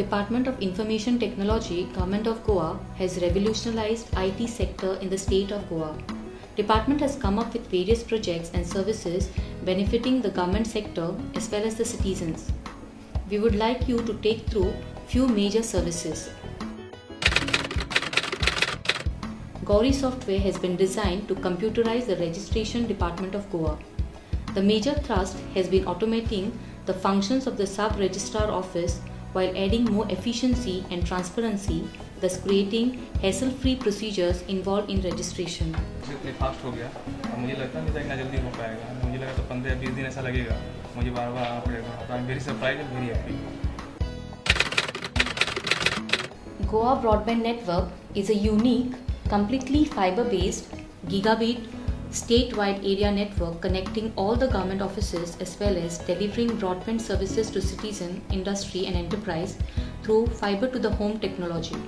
Department of Information Technology, Government of Goa has revolutionized IT sector in the state of Goa. Department has come up with various projects and services benefiting the government sector as well as the citizens. We would like you to take through few major services. Gauri software has been designed to computerize the registration department of Goa. The major thrust has been automating the functions of the sub-registrar office while adding more efficiency and transparency, thus creating hassle-free procedures involved in registration. इतने fast हो गया और मुझे लगता नहीं था इतना जल्दी हो पाएगा. मुझे लगा तो 15-20 दिन ऐसा लगेगा. मुझे बार-बार आना पड़ेगा. तो I am very surprised and very happy. Goa Broadband Network is a unique, completely fiber-based, gigabit, statewide area network connecting all the government offices as well as delivering broadband services to citizen, industry and enterprise through fiber to the home technology.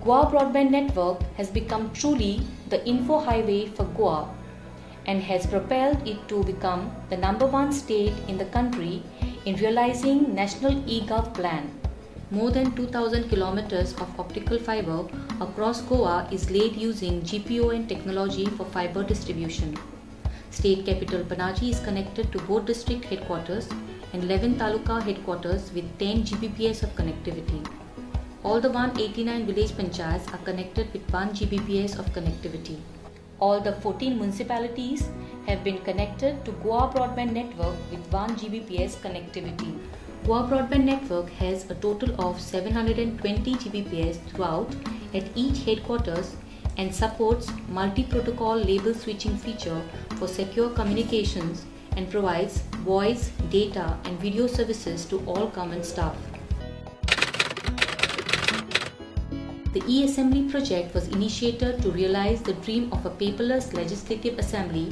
Goa Broadband Network has become truly the info highway for Goa and has propelled it to become the #1 state in the country in realizing National eGov plan. More than 2,000 kilometers of optical fiber across Goa is laid using GPON technology for fiber distribution. State capital Panaji is connected to both district headquarters and 11 taluka headquarters with 10 Gbps of connectivity. All the 189 village panchayats are connected with 1 Gbps of connectivity. All the 14 municipalities have been connected to Goa Broadband Network with 1 Gbps connectivity. Goa Broadband Network has a total of 720 Gbps throughout at each headquarters and supports multi-protocol label switching feature for secure communications and provides voice, data and video services to all government staff. The e-Assembly project was initiated to realize the dream of a paperless legislative assembly.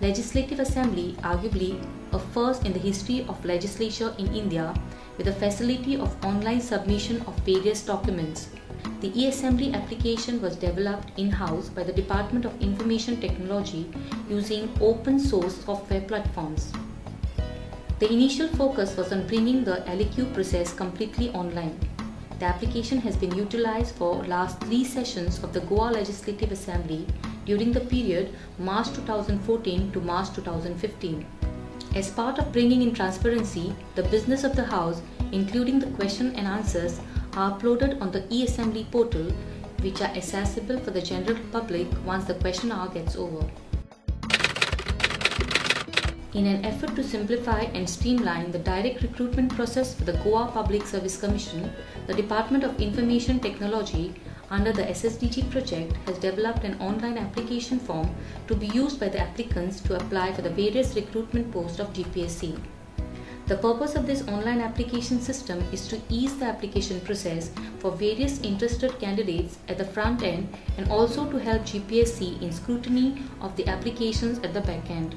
Legislative Assembly, arguably a first in the history of legislature in India, with the facility of online submission of various documents. The e-Assembly application was developed in-house by the Department of Information Technology using open source software platforms. The initial focus was on bringing the LEQ process completely online. The application has been utilized for last 3 sessions of the Goa Legislative Assembly during the period March 2014 to March 2015. As part of bringing in transparency, the business of the House, including the question and answers, are uploaded on the e-Assembly portal, which are accessible for the general public once the question hour gets over. In an effort to simplify and streamline the direct recruitment process for the Goa Public Service Commission, the Department of Information Technology under the SSDG project has developed an online application form to be used by the applicants to apply for the various recruitment posts of GPSC. The purpose of this online application system is to ease the application process for various interested candidates at the front end and also to help GPSC in scrutiny of the applications at the back end.